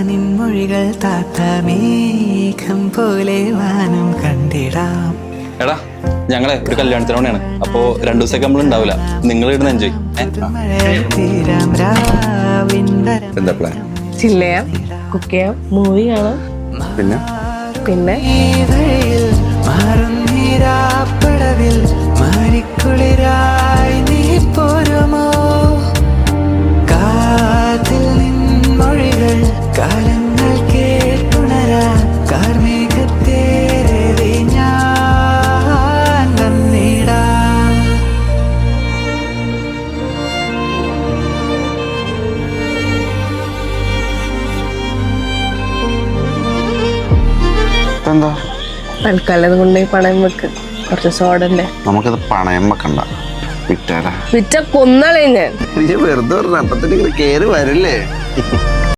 നിൻമൊഴികൾ താത്താമേഘം പോലെ വാനം കണ്ടിടാം. എടാ ഞങ്ങളെ ഒരു കല്യാണത്തിനോടെയാണ്, അപ്പോ 2 ദിവസമൊക്കെ നമ്മൾ ഉണ്ടാവില്ല. നിങ്ങൾ ഇടുന്ന എൻജോയ്. എന്താ പ്ലാൻ? ചില്ല് ചെയ്യാം, കുക്ക് ചെയ്യാം, മൂവി കാണാം, പിന്നെ പിന്നെ മാറുന്നിരാപ്പടവിൽ മാറിക്കുളിരായി നീ പോരുമോ? കാതിൽ നിൻമൊഴികൾ കാലങ്ങൾ കേട്ടുണരാ കാർമേഘത്തേറി ഞാൻ വന്നിടാം. എന്താ തൽക്കാലം കൊണ്ടുപോയി പണയം വെക്ക്. കുറച്ച് സോഡല്ലേ, നമുക്കത് പണയം വെക്കണ്ട, വിറ്റാല വിറ്റ കൊന്നളേ ഞാൻ. വെറുതെ പറഞ്ഞ അപ്പത്തിന് കേറി വരില്ലേ?